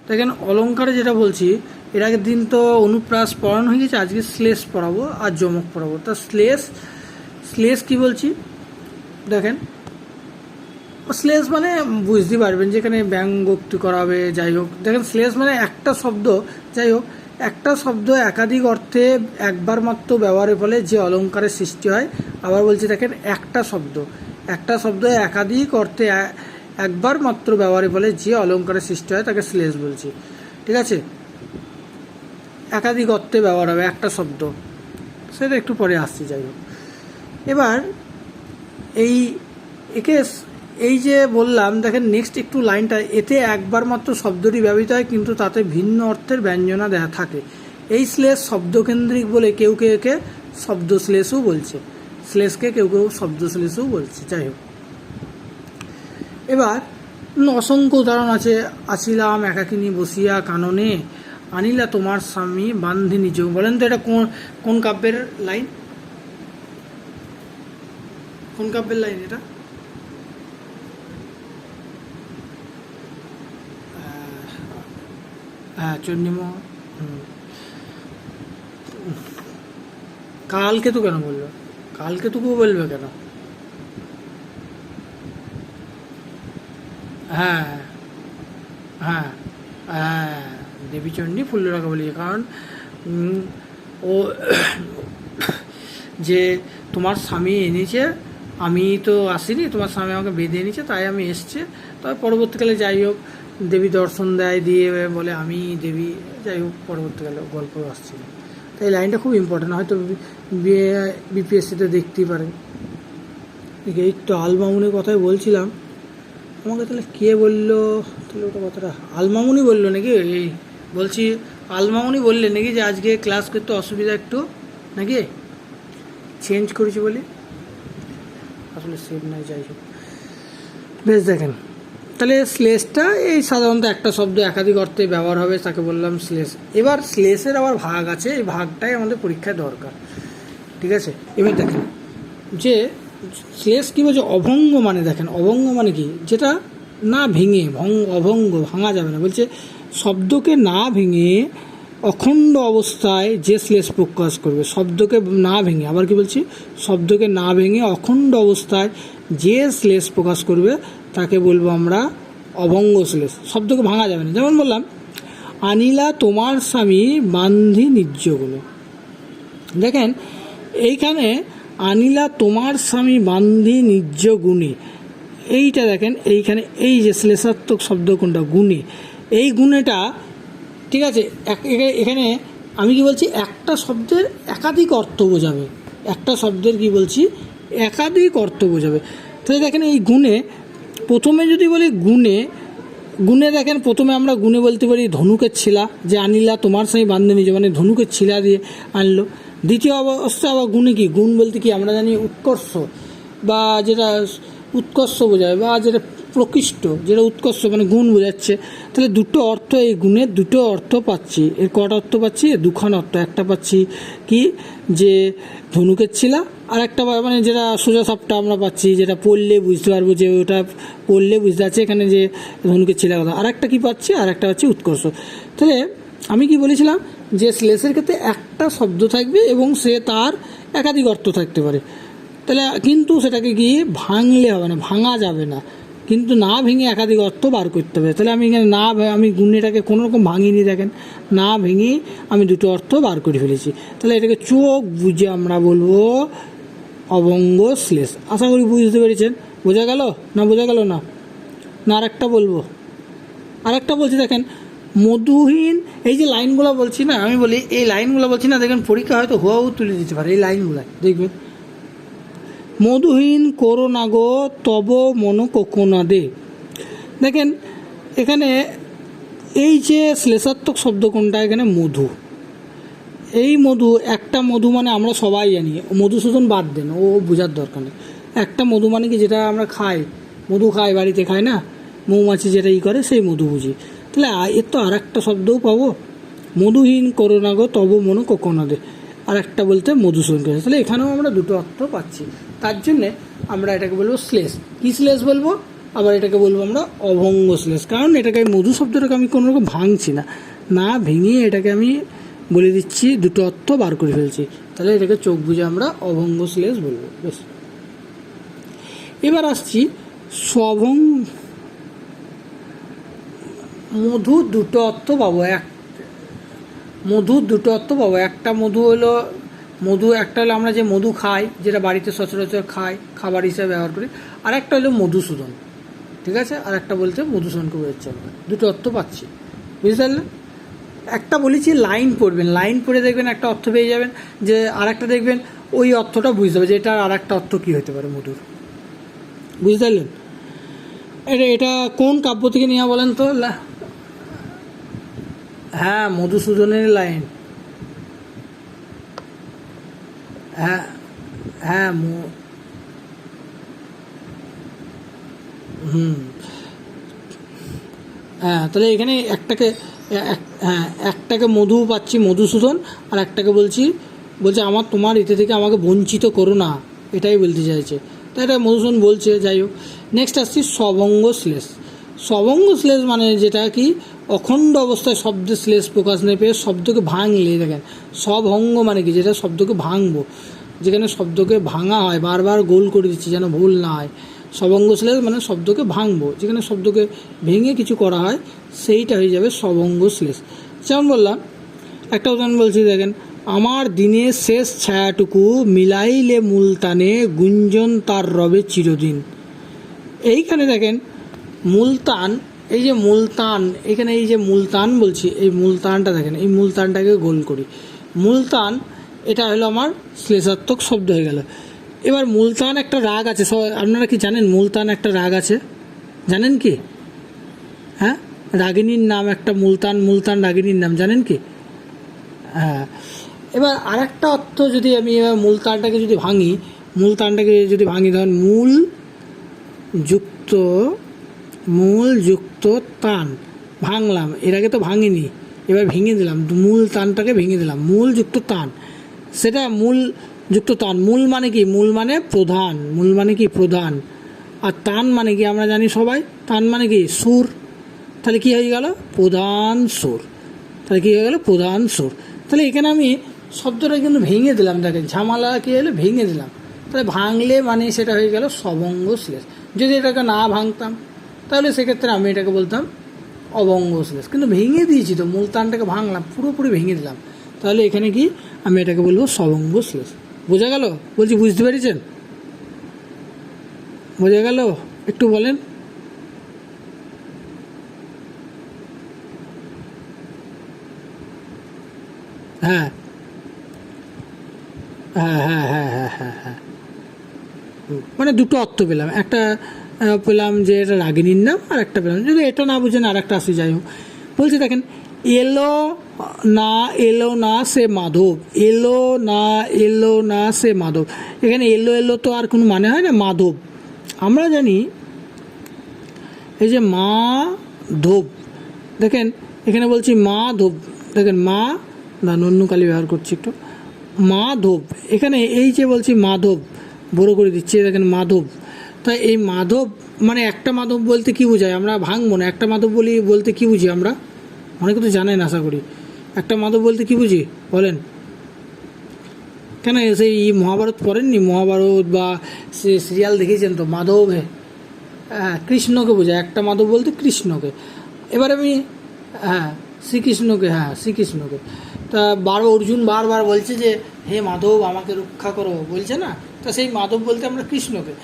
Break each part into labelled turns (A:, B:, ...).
A: দেখেন অলঙ্কারে যেটা বলছি, এর আগের দিন তো অনুপ্রাস পড়ানো হয়ে গেছে, আজকে শ্লেষ পড়াবো আর যমক পড়াবো। তা শ্লেষ কি বলছি দেখেন, শ্লেষ মানে বুঝতে পারবেন যেখানে ব্যঙ্গোক্তি করাবে, যাই হোক। দেখেন শ্লেষ মানে একটা শব্দ, যাই হোক, একটা শব্দ একাধিক অর্থে একবার মাত্র ব্যবহারের ফলে যে অলঙ্কারের সৃষ্টি হয়। আবার বলছি দেখেন, একটা শব্দ একাধিক অর্থে একবার মাত্র ব্যবহারের ফলে যে অলঙ্কারের সৃষ্টি হয় তাকে শ্লেষ বলছি। ঠিক আছে, একাধিক অর্থে ব্যবহার হবে একটা শব্দ, সেটা একটু পরে আসছি। যাই হোক, এবার এই যে বললাম, দেখেন নেক্সট একটু লাইনটা, এতে একবার মাত্র শব্দটি ব্যবহৃত হয় কিন্তু তাতে ভিন্ন অর্থের ব্যঞ্জনা দেয়া থাকে। এই শ্লেষ শব্দকেন্দ্রিক বলে কেউ একে শব্দ শ্লেষও বলছে, শ্লেষকে কেউ শব্দ শ্লেষও বলছে। যাই হোক, এবার অসংখ্য উদাহরণ আছে। আছিলাম একাকিনী বসিয়া কাননে, আনিলা তোমার স্বামী বান্ধি নিজ। বলেন তো এটা কোন কাব্যের লাইন? কোন কাব্যের লাইন এটা? হ্যাঁ, চণ্ডীমোহন। কালকেতু কেন বললো? কালকেতুকেও বলবে কেন? হ্যাঁ হ্যাঁ হ্যাঁ, দেবীচণ্ডী ফুল্লরাকে বলি, কারণ ও যে তোমার স্বামী এনেছে, আমি তো আসিনি, তোমার স্বামী আমাকে বেঁধে এনেছে, তাই আমি এসছে। তবে পরবর্তীকালে যাই হোক দেবী দর্শন দেয়, দিয়ে বলে আমি দেবী, যাই হোক পরবর্তীকালে গল্প আসছিল। তাই এই লাইনটা খুব ইম্পর্টেন্ট, হয়তো বিপিএসসিতে দেখতেই পারেন। এই তো আলমামুনির কথাই বলছিলাম, আমাকে তাহলে কে বললো, তাহলে ওটা কথাটা আলমামুনি বললো নাকি? এই বলছি আলমামুনি বললেন নাকি যে আজকে ক্লাস করতে অসুবিধা একটু নাকি, চেঞ্জ করেছি বলি, আসলে সেভ নাই। যাই হোক, বেশ দেখেন, তাহলে শ্লেষটা এই সাধারণত একটা শব্দ একাধিক অর্থে ব্যবহার হবে, তাকে বললাম শ্লেষ। এবার শ্লেষের আবার ভাগ আছে, এই ভাগটাই আমাদের পরীক্ষায় দরকার। ঠিক আছে, এবার দেখেন যে শ্লেষ কী বলছে, অভঙ্গ মানে, দেখেন অভঙ্গ মানে কি, যেটা না ভেঙে, অভঙ্গ ভাঙা যাবে না। বলছে শব্দকে না ভেঙে অখণ্ড অবস্থায় যে শ্লেষ প্রকাশ করবে, শব্দকে না ভেঙে, আবার কি বলছি, শব্দকে না ভেঙে অখণ্ড অবস্থায় যে শ্লেষ প্রকাশ করবে তাকে বলবো আমরা অভঙ্গ শ্লেষ। শব্দকে ভাঙা যাবে না। যেমন বললাম, আনিলা তোমার স্বামী বান্ধি নির্যগুণে। দেখেন এইখানে আনিলা তোমার স্বামী বান্ধি নিজ গুণে, এইটা দেখেন এইখানে এই যে শ্লেষাত্মক শব্দ কোনটা, গুণে, এই গুণেটা, ঠিক আছে, এখানে আমি কি বলছি, একটা শব্দের একাধিক অর্থ বোঝাবে, একটা শব্দের কি বলছি, একাধিক অর্থ বোঝাবে। তাহলে দেখেন এই গুণে, প্রথমে যদি বলি গুণে দেখেন প্রথমে আমরা গুণে বলতে পারি ধনুকের ছিলা, যে আনিলা তোমার স্বামী বান্ধি নিজ, মানে ধনুকের ছিলা দিয়ে আনলো। দ্বিতীয় অবস্থা আবার গুণে কি, গুণ বলতে কি আমরা জানি উৎকর্ষ, বা যেটা উৎকর্ষ বোঝায়, বা যেটা প্রকৃষ্ট, যেটা উৎকর্ষ মানে গুণ বোঝাচ্ছে। তাহলে দুটো অর্থ, এই গুণের দুটো অর্থ পাচ্ছি। এর কটা অর্থ পাচ্ছি? দুখান অর্থ। একটা পাচ্ছি কি, যে ধনুকের ছিলা, আর একটা মানে যেটা সোজা সাপটা আমরা পাচ্ছি, যেটা পড়লে বুঝতে পারবো যে ওটা পড়লে বুঝতে পারছি এখানে যে ধনুকের ছিলা কথা। আর একটা কী পাচ্ছি, আর একটা পাচ্ছি উৎকর্ষ। তাহলে আমি কি বলেছিলাম যে শ্লেষের ক্ষেত্রে একটা শব্দ থাকবে এবং সে তার একাধিক অর্থ থাকতে পারে। তাহলে কিন্তু সেটাকে কি ভাঙলে হবে না, ভাঙা যাবে না, কিন্তু না ভেঙে একাধিক অর্থ বার করতে হবে। তাহলে আমি এখানে আমি গুণেটাকে কোনো রকম ভাঙিনি, দেখেন না ভেঙে আমি দুটো অর্থ বার করে ফেলেছি। তাহলে এটাকে চোখ বুঝে আমরা বলবো অভঙ্গ শ্লেষ। আশা করি বুঝতে পেরেছেন। বোঝা গেল না? বোঝা গেল না? না আরেকটা বলবো, আরেকটা বলছি দেখেন, মধুহীন, এই যে লাইনগুলো বলছি না, আমি বলি এই লাইনগুলো বলছি না, দেখেন পরীক্ষা হয়তো হুয়াও তুলে দিতে পারে এই লাইনগুলো, দেখবেন। মধুহীন করো না গো তব মন কোকোনা দে। দেখেন এখানে এই যে শ্লেষাত্মক শব্দ কোনটা, এখানে মধু। এই মধু, একটা মধু মানে আমরা সবাই জানি, মধুসূদন বাদ দেন, ও বোঝার দরকার নেই। একটা মধু মানে কি, যেটা আমরা খাই, মধু খাই, বাড়িতে খাই না, মৌমাছি যেটা করে সেই মধু বুঝি। তাহলে এর তো আর একটা শব্দও পাবো, মধুহীন করো না গো তব মন কোকোনা দে, আর একটা বলতে মধুসূদন করে। তাহলে এখানেও আমরা দুটো অর্থ পাচ্ছি। তার জন্যে আমরা এটাকে বলবো শ্লেষ। কী শ্লেষ বলবো? আবার এটাকে বলবো আমরা অভঙ্গ শ্লেষ, কারণ এটাকে মধু শব্দটাকে আমি কোনো রকম ভাঙছি না, না ভেঙে এটাকে আমি বলে দিচ্ছি, দুটো অর্থ বার করে ফেলছি, তাহলে এটাকে চোখ বুঝে আমরা অভঙ্গ শ্লেষ বলবো। বেশ, এবার আসছি স্বভঙ্গ। মধুর দুটো অর্থ পাবো, মধুর দুটো অর্থ পাবো। একটা মধু হলো একটা হলো আমরা যে মধু খাই, যেটা বাড়িতে সচরাচর খাই, খাবার হিসাবে ব্যবহার করি, আর একটা হলো মধুসূদন, ঠিক আছে, আর একটা বলতে মধুসূদনকে বোঝাচ্ছে আমরা, দুটো অর্থ পাচ্ছি, বুঝতে পারলেন। একটা বলেছি লাইন পড়বেন, লাইন পড়ে দেখবেন একটা অর্থ পেয়ে যাবেন, যে আর একটা দেখবেন ওই অর্থটা বুঝতে হবে যে এটার আর একটা অর্থ কী হতে পারে মধুর, বুঝতে পারলেন। এটা কোন কাব্য থেকে নেওয়া বলেন তো? হ্যাঁ, মধুসূদনের লাইন। হ্যাঁ হ্যাঁ হ্যাঁ, তাহলে এখানে একটাকে মধু পাচ্ছি মধুসূদন, আর একটাকে বলছে তোমার এতে থেকে আমাকে বঞ্চিত করো না, এটাই বলতে চাইছে, তাই এটা মধুসূদন বলছে। যাই হোক, নেক্সট আসছি স্বভঙ্গ শ্লেষ। স্বভঙ্গ শ্লেষ মানে যেটা কি অখণ্ড অবস্থায় শব্দের শ্লেষ প্রকাশ না পেয়ে শব্দকে ভাঙলে, দেখেন স্বভঙ্গ মানে কি, যেটা শব্দকে ভাঙবো, যেখানে শব্দকে ভাঙা হয়, বারবার গোল করে দিচ্ছি যেন ভুল না হয়। স্বভঙ্গ শ্লেষ মানে শব্দকে ভাঙবো, যেখানে শব্দকে ভেঙে কিছু করা হয়, সেইটা হয়ে যাবে স্বভঙ্গ শ্লেষ। যেমন বললাম, একটা উদাহরণ বলছি, দেখেন আমার দিনের শেষ ছায়াটুকু মিলাইলে মুলতানে গুঞ্জন তার রবে চিরদিন। এইখানে দেখেন মুলতান, এই যে মুলতান, এখানে এই যে মুলতান বলছি, এই মুলতানটা দেখেন, এই মুলতানটাকে গোল করি, মুলতান এটা হলো আমার শ্লেষাত্মক শব্দ হয়ে গেল। এবার মুলতান একটা রাগ আছে, আপনারা কি জানেন মুলতান একটা রাগ আছে, জানেন কি? হ্যাঁ, রাগিনীর নাম একটা মুলতান রাগিনীর নাম, জানেন কি? হ্যাঁ, এবার আর একটা অর্থ যদি আমি মুলতানটাকে যদি ভাঙি, ধরেন মূল যুক্ত তান, ভাঙলাম, এর আগে তো ভাঙিনি, এবার ভেঙে দিলাম, মূল তানটাকে ভেঙে দিলাম, মূল যুক্ত তান, সেটা মূল যুক্ত তান। মূল মানে কি? মূল মানে প্রধান, মূল মানে কি প্রধান, আর তান মানে কি আমরা জানি সবাই, তান মানে কি সুর, তাহলে কি হয়ে গেল প্রধান সুর, তাহলে এখানে আমি শব্দটা কিন্তু ভেঙে দিলাম, দেখেন ঝামেলা কি হলো, ভেঙে দিলাম, তাহলে ভাঙলে মানে সেটা হয়ে গেল স্বভঙ্গ শ্লেষ। যদি এটাকে না ভাঙতাম তাহলে সেক্ষেত্রে আমি এটাকে বলতাম অভঙ্গ শ্লেষ, কিন্তু ভেঙে দিয়েছি তো, মূলতানটাকে ভাঙলাম, পুরোপুরি ভেঙে দিলাম, তাহলে এখানে কি আমি এটাকে বলবো স্বভঙ্গ শ্লেষ। বোঝা গেল? বলছি বুঝতে পেরেছেন? বোঝা গেল? একটু বলেন। হ্যাঁ হ্যাঁ হ্যাঁ হ্যাঁ হ্যাঁ হ্যাঁ হ্যাঁ, মানে দুটো অর্থ পেলাম, একটা পেলাম যে এটা রাগিনীর নাম, আর একটা পেলাম, যদি এটা না বুঝেন আর একটা আসি। যাই হোক, বলছি দেখেন এলো না সে মাধব, এখানে এলো তো আর কোনো মানে হয় না, মাধব আমরা জানি, এই যে মাধব, দেখেন এখানে বলছি মাধব, দেখেন অন্য কালি ব্যবহার করছি একটু, মাধব, এখানে এই যে বলছি মাধব, বড় করে দিচ্ছি, দেখেন মাধব, তাই এই মাধব মানে একটা মাধব বলতে কি বোঝায়, আমরা ভাঙবো না, একটা মাধব বলতে কি বুঝি আমরা, অনেকে তো জানেন আশা করি, একটা মাধব বলতে কি বুঝি বলেন? কেন সেই মহাভারত পড়েননি? মহাভারত বা সে সিরিয়াল দেখেছেন তো, মাধব হ্যাঁ কৃষ্ণকে বোঝায়, একটা মাধব বলতে কৃষ্ণকে। এবার আমি শ্রীকৃষ্ণকে, তা অর্জুন বারবার বলছে যে হে মাধব আমাকে রক্ষা করো, বলছে না, তা সেই মাধব বলতে আমরা কৃষ্ণকে।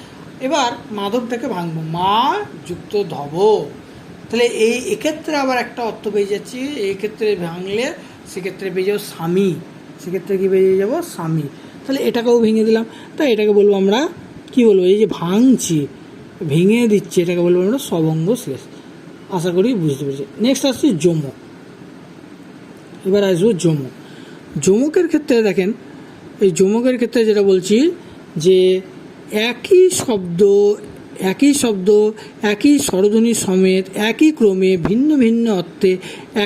A: এবার মাধবটাকে ভাঙবো, মা যুক্ত ধব, তাহলে এক্ষেত্রে আবার একটা অর্থ পেয়ে যাচ্ছি, এক্ষেত্রে ভাঙলে সেক্ষেত্রে পেয়ে যাবো স্বামী, সেক্ষেত্রে কি পেয়ে যাবো স্বামী, তাহলে এটাকেও ভেঙে দিলাম, তাই এটাকে বলবো আমরা কি বলবো, এই যে ভাঙছি ভেঙে দিচ্ছি, এটাকে বলবো আমরা স্বভঙ্গ শ্লেষ। আশা করি বুঝতে পেরেছি। নেক্সট আসছি যমক। এবার আসবো যমকের ক্ষেত্রে দেখেন, এই যমকের ক্ষেত্রে যেটা বলছি যে একই শব্দ একই স্বরধ্বনি সমেত একই ক্রমে ভিন্ন ভিন্ন অর্থে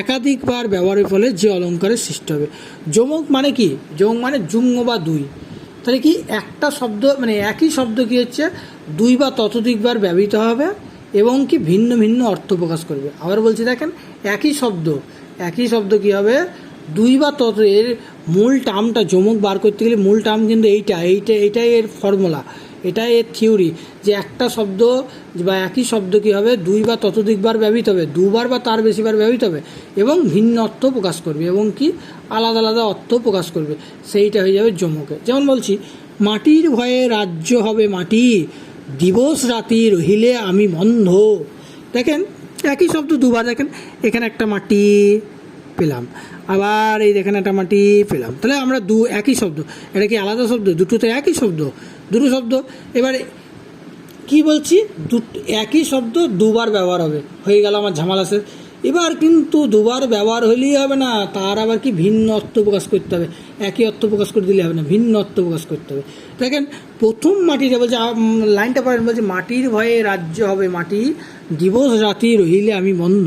A: একাধিকবার ব্যবহারের ফলে যে অলঙ্কারের সৃষ্টি হবে। যমক মানে কি? যমক মানে যুগ্ম বা দুই, তাহলে কি একটা শব্দ মানে একই শব্দ কি হচ্ছে দুই বা ততোধিকবার ব্যবহৃত হবে এবং কি ভিন্ন ভিন্ন অর্থ প্রকাশ করবে। আবার বলছি দেখেন, একই শব্দ কী হবে, দুই বা তত, এর মূল টার্মটা যমক বার করতে গেলে মূল টার্ম কিন্তু এইটাই এর ফর্মুলা, এটাই এর থিওরি, যে একটা শব্দ বা একই শব্দ কী হবে, দুই বা ততোধিকবার ব্যবহৃত হবে, দুবার বা তার বেশিবার ব্যবহৃত হবে এবং ভিন্ন অর্থ প্রকাশ করবে এবং কি আলাদা আলাদা অর্থ প্রকাশ করবে, সেইটা হয়ে যাবে যমকে। যেমন বলছি, মাটির ভয়ে রাজ্য হবে মাটি, দিবস রাতি রহিলে আমি বন্ধ। দেখেন একই শব্দ দুবার, দেখেন এখানে একটা মাটি পেলাম, আবার এই দেখেন একটা মাটি পেলাম, তাহলে আমরা একই শব্দ, এটা কি আলাদা শব্দ? দুটোতে একই শব্দ, দুটো শব্দ। এবারে কি বলছি, একই শব্দ দুবার ব্যবহার হবে, হয়ে গেল আমার ঝামেলা শেষ। এবার কিন্তু দুবার ব্যবহার হলেই হবে না, তার আবার কি ভিন্ন অর্থ প্রকাশ করতে হবে, একই অর্থ প্রকাশ করে দিলে হবে না, ভিন্ন অর্থ প্রকাশ করতে হবে। দেখেন প্রথম মাটিটা বলছে, লাইনটা পড়েন, বলছে মাটির ভয়ে রাজ্য হবে মাটি, দিবস রাতি রহিলে আমি বন্ধ।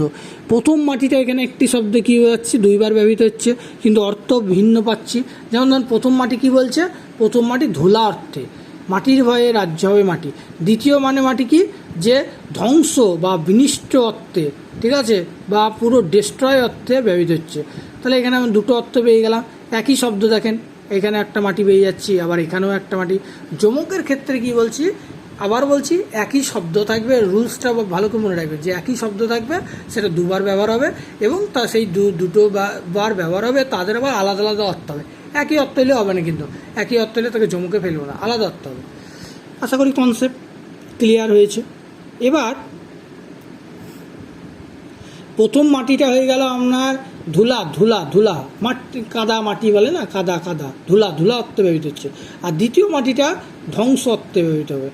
A: প্রথম মাটিটা এখানে একটি শব্দে কী হচ্ছে, দুইবার ব্যবহৃত হচ্ছে কিন্তু অর্থ ভিন্ন পাচ্ছি। যেমন ধরুন প্রথম মাটি কি বলছে, প্রথম মাটি ধুলা অর্থে, মাটির ভয়ে রাজ্য হবে মাটি। দ্বিতীয় মাটি কি, যে ধ্বংস বা বিনিষ্ট অর্থে, ঠিক আছে, বা পুরো ডেস্ট্রয় অর্থে ব্যবহৃত হচ্ছে। তাহলে এখানে আমি দুটো অর্থ পেয়ে গেলাম, একই শব্দ। দেখেন এখানে একটা মাটি পেয়ে যাচ্ছি, আবার এখানেও একটা মাটি। যমকের ক্ষেত্রে কি বলছি, আবার বলছি একই শব্দ থাকবে, রুলসটা ভালো করে মনে রাখবে, যে একই শব্দ থাকবে, সেটা দুবার ব্যবহার হবে এবং তা সেই দুটো বার ব্যবহার হবে, তাদের আবার আলাদা আলাদা অর্থ হবে। একই অর্থ হলে হবে না, কিন্তু একই অর্থ হলে তাকে যমকে ফেলবো না, আলাদা অর্থ হবে। আশা করি কনসেপ্ট ক্লিয়ার হয়েছে। এবার প্রথম মাটিটা হয়ে গেল আপনার ধুলা, মাটি কাদা, মাটি বলে না, কাদা ধুলা অর্থে ব্যবহৃত হচ্ছে। আর দ্বিতীয় মাটিটা ধ্বংস অর্থে ব্যবহৃত হবে।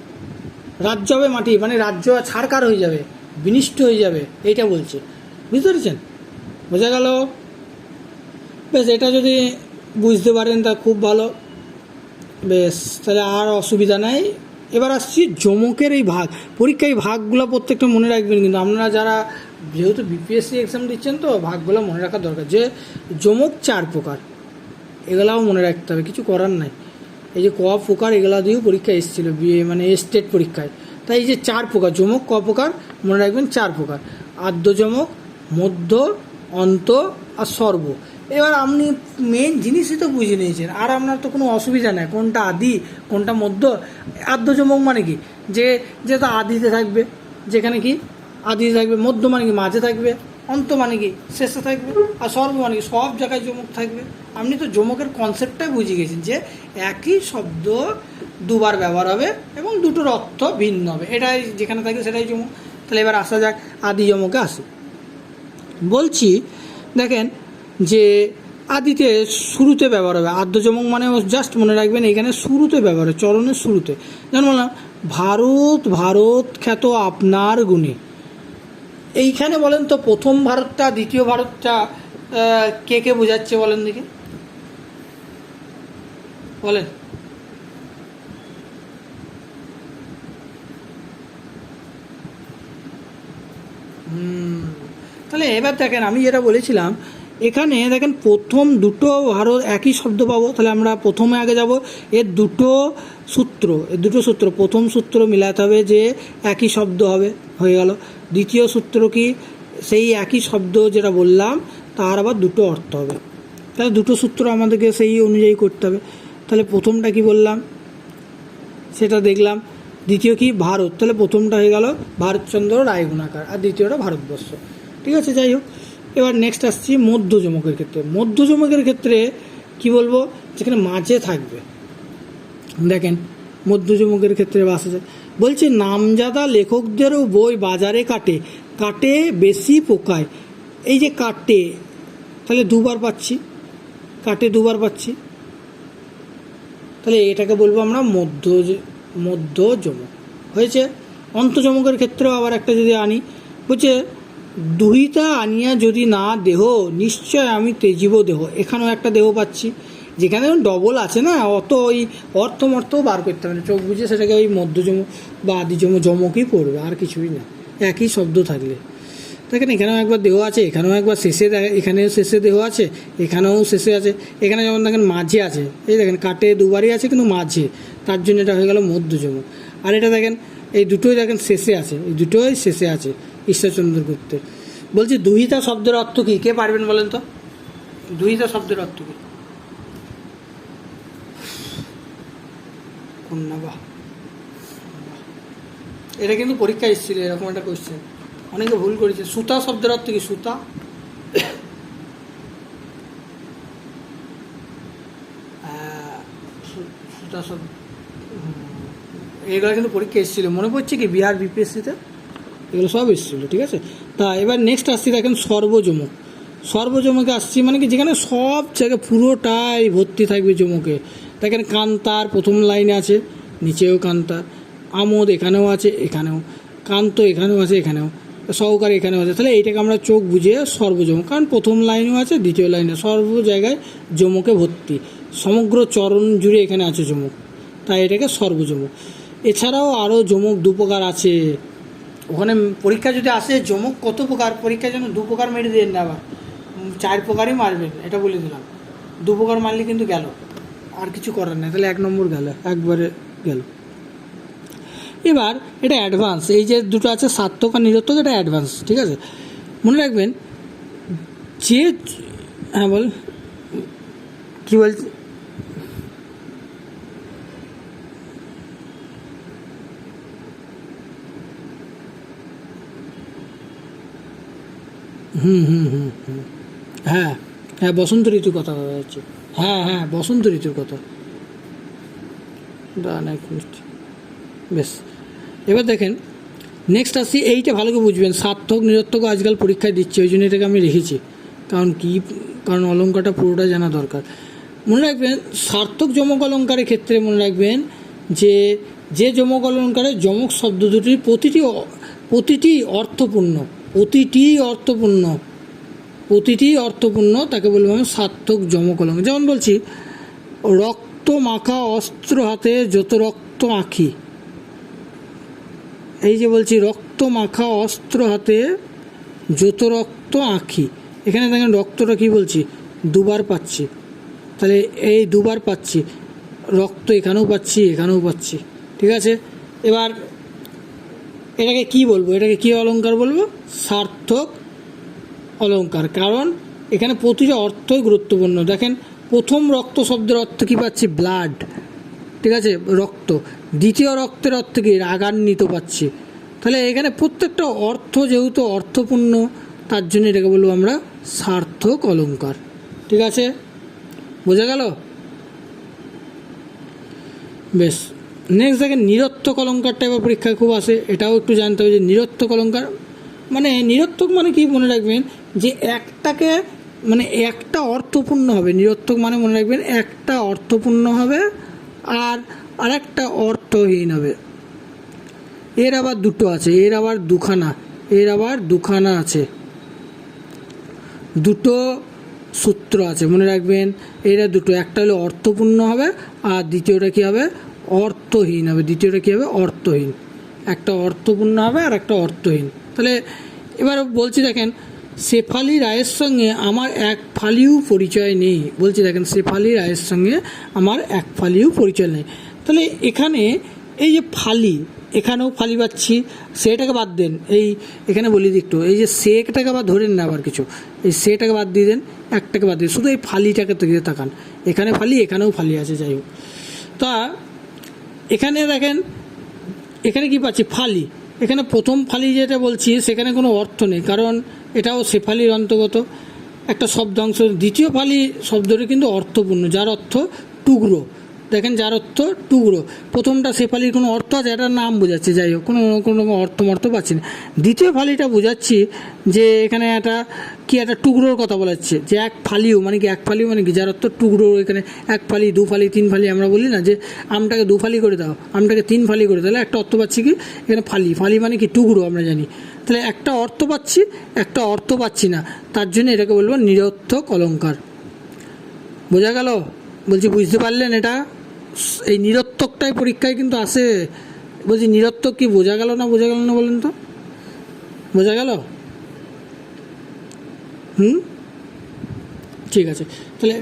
A: রাজ্য হবে মাটি, মানে রাজ্য ছারকার হয়ে যাবে, বিনিষ্ট হয়ে যাবে, এইটা বলছে। বুঝতে পেরেছেন? বোঝা গেল? বেশ, এটা যদি বুঝতে পারেন তা খুব ভালো। বেশ, তাহলে আর অসুবিধা নাই। এবার আসছি যমকের এই ভাগ, পরীক্ষায় ভাগগুলো প্রত্যেকটা মনে রাখবেন, কিন্তু আপনারা যারা যেহেতু বিপিএসসি এক্সাম দিচ্ছেন তো ভাগগুলো মনে রাখা দরকার। যে যমক 4 প্রকার, এগুলাও মনে রাখতে হবে, কিছু করার নাই। এই যে ক প্রকার, এগুলা দিয়েও পরীক্ষা এসেছিলো মানে স্টেট পরীক্ষায়। তাই এই যে 4 প্রকার যমক, ক প্রকার মনে রাখবেন, 4 প্রকার: আদ্য যমক, মধ্য, অন্ত আর সর্ব। এবার আপনি মেন জিনিসই তো বুঝে নিয়েছেন, আর আপনার তো কোনো অসুবিধা নেই কোনটা আদি কোনটা মধ্য। আদ্য যমক মানে কি, যেটা আদিতে থাকবে, যেখানে কি আদিতে থাকবে। মধ্য মানে কি মাঝে থাকবে। অন্ত মানে কি শেষে থাকবে। আর সর্ব মানে কি সব জায়গায় যমক থাকবে। আপনি তো যমকের কনসেপ্টটাই বুঝে গেছেন, যে একই শব্দ দুবার ব্যবহার হবে এবং দুটোর অর্থ ভিন্ন হবে, এটাই যেখানে থাকবে সেটাই যমক। তাহলে এবার আসা যাক আদি যমকে আসি। বলছি দেখেন যে আদিতে শুরুতে ব্যবহার হবে। আদ্য যমক মানে জাস্ট মনে রাখবেন এখানে শুরুতে ব্যবহার হবে, চরণের শুরুতে। যেমন বললাম ভারত খ্যাত আপনার গুণে। এইখানে বলেন তো প্রথম ভারতটা দ্বিতীয় ভারতটা কে বোঝাচ্ছে বলেন দেখি, বলেন। তাহলে এবার দেখেন আমি যেটা বলেছিলাম, এখানে দেখেন প্রথম দুটো ভারত একই শব্দ পাবো। তাহলে আমরা প্রথমে আগে যাব, এর দুটো সূত্র প্রথম সূত্র মিলাতে হবে, যে একই শব্দ হবে, হয়ে গেল। দ্বিতীয় সূত্র কি, সেই একই শব্দ যেটা বললাম তার আবার দুটো অর্থ হবে। তাহলে দুটো সূত্র আমাদেরকে সেই অনুযায়ী করতে হবে। তাহলে প্রথমটা কি বললাম সেটা দেখলাম। দ্বিতীয় কি ভারত, তাহলে প্রথমটা হয়ে গেল ভারতচন্দ্র রায় গুণাকার, আর দ্বিতীয়টা ভারতবর্ষ। ঠিক আছে, যাই হোক। এবার নেক্সট আসছি মধ্য যমকের ক্ষেত্রে। মধ্য যমকের ক্ষেত্রে কি বলবো, যেখানে মাঝে থাকবে। দেখেন মধ্য যমকের ক্ষেত্রে আসা যায়, বলছে নামজাদা লেখকদেরও বই বাজারে কাটে বেশি পোকায়। এই যে কাটে, তাহলে দুবার পাচ্ছি, কাটে দুবার পাচ্ছি, তাহলে এটাকে বলবো আমরা মধ্য যমক হয়েছে। অন্ত যমকের ক্ষেত্রেও আবার একটা যদি আনি, বলছে দুহিতা আনিয়া যদি না দেহ, নিশ্চয় আমি তেজিব দেহ। এখানেও একটা দেহ পাচ্ছি, যেখানে ডবল আছে না, অত ওই অর্থমর্থও বার করতে হবে না, চোখ বুঝে সেটাকে ওই মধ্যযম বা যমকই পড়বে, আর কিছুই না, একই শব্দ থাকলে। দেখেন এখানেও একবার দেহ আছে, এখানেও একবার শেষে, এখানেও শেষে দেহ আছে, এখানেও শেষে আছে। এখানে যেমন দেখেন মাঝে আছে, এই দেখেন কাটে দুবারই আছে কিন্তু মাঝে, তার জন্য এটা হয়ে গেল মধ্য যমক। আর এটা দেখেন এই দুটোই দেখেন শেষে আছে, এই দুটোই শেষে আছে ঈশ্বরচন্দ্র গুপ্তের। বলছি দুহিতা শব্দের অর্থ কী, কে পারবেন বলেন তো? দুহিতা শব্দের অর্থ কী? কন্যা, বাহ, এটা কিন্তু পরীক্ষা এসেছিল এরকম একটা কোয়েশ্চেন, অনেকে ভুল করেছে। সুতা শব্দের অর্থ কি? সুতা, সুতা শব্দ, এগুলো কিন্তু পরীক্ষা এসেছিলো, মনে পড়ছে কি বিহার বিপিএসসিতে এগুলো সব এসেছিলো, ঠিক আছে। তা এবার নেক্সট আসছি দেখেন সর্বযমক। সর্বযমকে আসছি মানে কি, যেখানে সব জায়গায় পুরোটাই ভর্তি থাকবে যমকে। দেখেন কান্তার প্রথম লাইনে আছে, নিচেও কান্তার, আমোদ এখানেও আছে, এখানেও কান্ত এখানেও আছে, এখানেও সহকার এখানেও আছে। তাহলে এইটাকে আমরা চোখ বুঝিয়ে সর্বযমক, কারণ প্রথম লাইনেও আছে, দ্বিতীয় লাইনে, সর্ব জায়গায় যমকে ভর্তি, সমগ্র চরণ জুড়ে এখানে আছে যমক, তাই এটাকে সর্বযমক। এছাড়াও আরও যমক দু প্রকার আছে। ওখানে পরীক্ষা যদি আসে যমক কত প্রকার, পরীক্ষার জন্য দু প্রকার মেরে দেন না, আবার 4 প্রকারই মারবেন, এটা বলে দিলাম। 2 প্রকার মারলে কিন্তু গেল, আর কিছু করার নেই, তাহলে 1 নম্বর গেল, একবারে গেল। এবার এটা অ্যাডভান্স, এই যে দুটো আছে সার্থক আর নিরর্থক, এটা অ্যাডভান্স, ঠিক আছে। মনে রাখবেন যে, হ্যাঁ বল, কী বলছি, হ্যাঁ হ্যাঁ বসন্ত ঋতুর কথা বলা যাচ্ছে, হ্যাঁ হ্যাঁ বসন্ত ঋতুর কথা। বেশ, এবার দেখেন নেক্সট আসছি, এইটা ভালো করে বুঝবেন। সার্থক নিরর্থক আজকাল পরীক্ষায় দিচ্ছে, ওই জন্য এটাকে আমি রেখেছি, কারণ অলঙ্কারটা পুরোটা জানা দরকার। মনে রাখবেন সার্থক যমক অলঙ্কারের ক্ষেত্রে মনে রাখবেন যে যমক অলঙ্কারে যমক শব্দ দুটির প্রতিটি অর্থপূর্ণ তাকে বলবো আমি সার্থক যমক অলঙ্কার। যেমন বলছি, রক্ত মাখা অস্ত্র হাতে যত রক্ত আঁখি, এই যে বলছি রক্ত মাখা অস্ত্র হাতে যত রক্ত আঁখি, এখানে দেখেন রক্তটা কি বলছি, দুবার পাচ্ছি, তাহলে এই দুবার পাচ্ছি রক্ত, এখানেও পাচ্ছি এখানেও পাচ্ছি, ঠিক আছে। এবার এটাকে কি বলবো, এটাকে কি অলঙ্কার বলবো? সার্থক অলঙ্কার, কারণ এখানে প্রতিটা অর্থই গুরুত্বপূর্ণ। দেখেন প্রথম রক্ত শব্দের অর্থ কী পাচ্ছি? ব্লাড, ঠিক আছে, রক্ত। দ্বিতীয় রক্তের অর্থ কি? রাগান্বিত পাচ্ছি। তাহলে এখানে প্রত্যেকটা অর্থ যেহেতু অর্থপূর্ণ, তার জন্য এটাকে বলবো আমরা সার্থক অলঙ্কার, ঠিক আছে, বোঝা গেল? বেশ, নেক্সট দেখেন নিরর্থক অলঙ্কারটা এবার পরীক্ষায় খুব আসে, এটাও একটু জানতে হবে যে নিরর্থক অলঙ্কার মানে, নিরর্থক মানে কি মনে রাখবেন, যে একটা অর্থপূর্ণ হবে। নিরর্থক মানে মনে রাখবেন একটা অর্থপূর্ণ হবে আর একটা অর্থহীন হবে। এর আবার দুটো আছে, এর আবার দুখানা আছে, দুটো সূত্র আছে, মনে রাখবেন এরা দুটো, একটা হলো অর্থপূর্ণ হবে আর দ্বিতীয়টা কী হবে? অর্থহীন হবে। অর্থহীন, একটা অর্থপূর্ণ হবে আর একটা অর্থহীন। তাহলে এবার বলছি দেখেন, শেফালি রায়ের সঙ্গে আমার এক ফালিও পরিচয় নেই, বলছি দেখেন শেফালি রায়ের সঙ্গে আমার এক ফালিও পরিচয় নেই। তাহলে এখানে এই যে ফালি, এখানেও ফালি পাচ্ছি, সেটাকে বাদ দেন, এখানে বলি দিই একটু, এই যে সেটাকে আবার ধরেন না, আবার কিছু এই সেটাকে বাদ দিয়ে দেন, একটাকে বাদ দিয়ে শুধু এই ফালিটাকে দিকে তাকান, এখানে ফালি এখানেও ফালি আছে, যাই হোক। তা এখানে দেখেন, এখানে কি পাচ্ছি? ফালি। এখানে প্রথম ফালি যেটা বলছি সেখানে কোনো অর্থ নেই, কারণ এটাও শেফালির অন্তর্গত একটা শব্দাংশ। দ্বিতীয় ফালি শব্দটি কিন্তু অর্থপূর্ণ, যার অর্থ টুকরো, দেখেন যার অর্থ টুকরো। প্রথমটা শেফালির কোনো অর্থ আছে, এটার নাম বোঝাচ্ছে, যাই হোক কোনো অর্থ পাচ্ছি না। দ্বিতীয় ফালিটা বোঝাচ্ছি যে এখানে একটা টুকরোর কথা বলা যাচ্ছে, যে এক ফালিও মানে কি, যার অর্থ টুকরো। এখানে এক ফালি, 2 ফালি, 3 ফালি, আমরা বলি না যে আমটাকে 2 ফালি করে দাও, আমটাকে 3 ফালি করে, তাহলে একটা অর্থ পাচ্ছি কি, এখানে ফালি মানে কি টুকরো, আমরা জানি। তাহলে একটা অর্থ পাচ্ছি, একটা অর্থ পাচ্ছি না, তার জন্য এটাকে বলবো নিরর্থক অলঙ্কার। বোঝা গেল? বলছি বুঝতে পারলেন? এটা এই নিরর্থকটাই পরীক্ষায় কিন্তু আসে। বলছি নিরর্থক কি বোঝা গেল না বলেন তো? বোঝা গেল? ঠিক আছে, তাহলে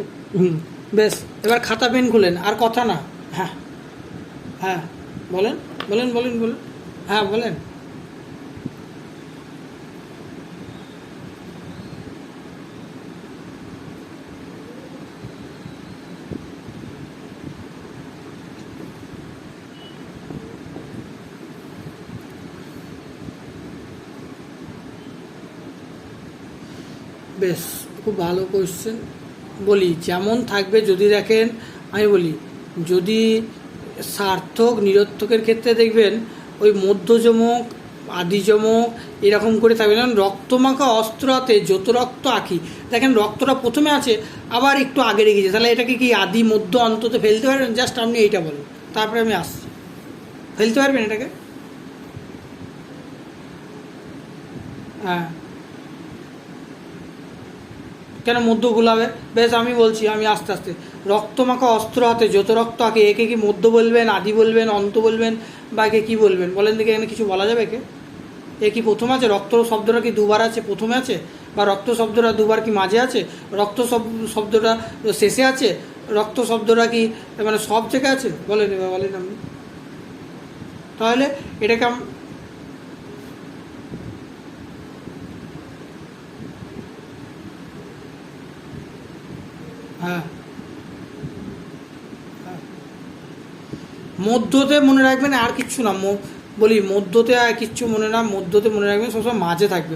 A: বেশ, এবার খাতা পেন খুলেন, আর কথা না। হ্যাঁ বলেন। হ্যাঁ বলেন। বেশ, খুব ভালো কোয়েশ্চেন। বলি যেমন থাকবে, যদি দেখেন, আমি বলি যদি সার্থক নিরর্থকের ক্ষেত্রে দেখবেন ওই মধ্যযমক আদিযমক এরকম করে থাকবে। যেমন রক্তমাখা অস্ত্র হাতে যত রক্ত আঁকি, দেখেন রক্তটা প্রথমে আছে আবার একটু আগে রেখেছে, তাহলে এটাকে কি আদি মধ্য অন্তত ফেলতে পারবেন? জাস্ট আপনি এইটা বলুন, তারপরে আমি আসছি। ফেলতে পারবেন এটাকে? হ্যাঁ, কেন মধ্য গুলাবে? বেশ, আমি বলছি, আমি আস্তে আস্তে। রক্তমাখা অস্ত্র হাতে যত রক্ত আঁকে, একে কি মধ্য বলবেন, আদি বলবেন, অন্ত বলবেন, বা একে কী বলবেন বলেন দেখে? এখানে কিছু বলা যাবে একে? এ কি প্রথম আছে? রক্ত শব্দটা কি দুবার আছে, প্রথমে আছে? বা রক্ত শব্দটা দুবার কি মাঝে আছে? রক্ত শব্দটা শেষে আছে? রক্ত শব্দটা কি মানে সব জায়গায় আছে? বলেন, এবার বলেন আপনি। তাহলে এটাকে হ্যাঁ, মধ্যতে মনে রাখবেন, আর কিচ্ছু না। বলি মধ্যতে আর কিচ্ছু মনে না, মধ্যতে মনে রাখবেন সবসময় মাঝে থাকবে।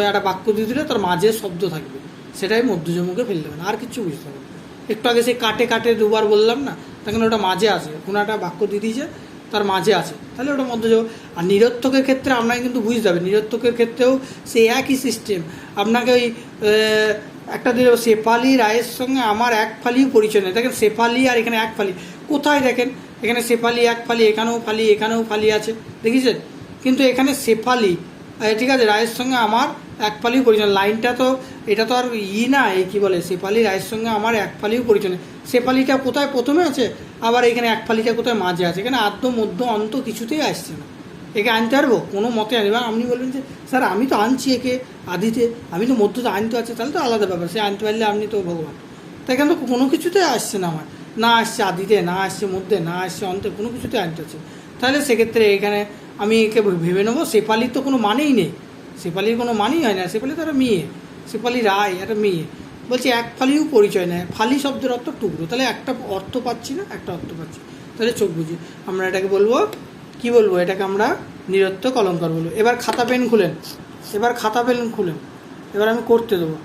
A: একটা বাক্য দিয়ে দিলে তার মাঝে শব্দ থাকবে, সেটাই মধ্যযমকে ফেলে দেবেন, আর কিচ্ছু বুঝতে হবে। একটু আগে সেই কাটে কাটে দুবার বললাম না, তখন ওটা মাঝে আছে, কোনো একটা বাক্য দিয়ে দিয়েছে তার মাঝে আছে, তাহলে ওটা মধ্যযম। আর নিরর্থকের ক্ষেত্রে আপনাকে কিন্তু বুঝতে হবে, নিরর্থকের ক্ষেত্রেও সেই একই সিস্টেম। আপনাকে ওই একটা দিল, শেফালি রায়ের সঙ্গে আমার এক ফালিও পরিচয় নেই। দেখেন শেফালি আর এখানে এক ফালি কোথায়? দেখেন এখানে শেফালি এক ফালি, এখানেও ফালি, এখানেও ফালি আছে, দেখেছেন? কিন্তু এখানে শেফালি, ঠিক আছে, রায়ের সঙ্গে আমার এক ফালিও পরিচয়। লাইনটা তো এটা তো আর না, এই কী বলে, শেফালি রায়ের সঙ্গে আমার এক ফালিও পরিচয় নেই। শেফালিটা কোথায় প্রথমে আছে, আবার এখানে এক ফালিটা কোথায় মাঝে আছে। এখানে আদ্য মধ্য অন্ত কিছুতেই আসছে না। একে আনতে পারবো? কোনো মতে আনবে। আপনি বলবেন যে স্যার আমি তো আনছি একে আদিতে, আমি তো মধ্যতে আনতে পারছি, তাহলে তো আলাদা ব্যাপার, সে আনতে পারলে আপনি তো ভগবান। তাই কেন তো কোনো কিছুতে আসছে না আমার, না আসছে আদিতে, না আসছে মধ্যে, না আসছে অন্তে, কোনো কিছুতে আনতে হচ্ছে। তাহলে সেক্ষেত্রে এখানে আমি একে ভেবে নেবো শেফালির তো কোনো মানেই নেই, শেফালির কোনো মানেই হয় না। শেফালি তো একটা মেয়ে, শেফালি রায় একটা মেয়ে। বলছি এক ফালিও পরিচয় নেয়, ফালি শব্দের অর্থ টুকরো, তাহলে একটা অর্থ পাচ্ছি না, একটা অর্থ পাচ্ছি, তাহলে চোখ বুঝি আমরা এটাকে বলবো, কি বলবো, এটাকে আমরা নিরর্থক অলঙ্কার বলবো। এবার খাতা পেন খুলেন, এবার খাতা পেন খুলেন, এবার আমি করতে দেবো।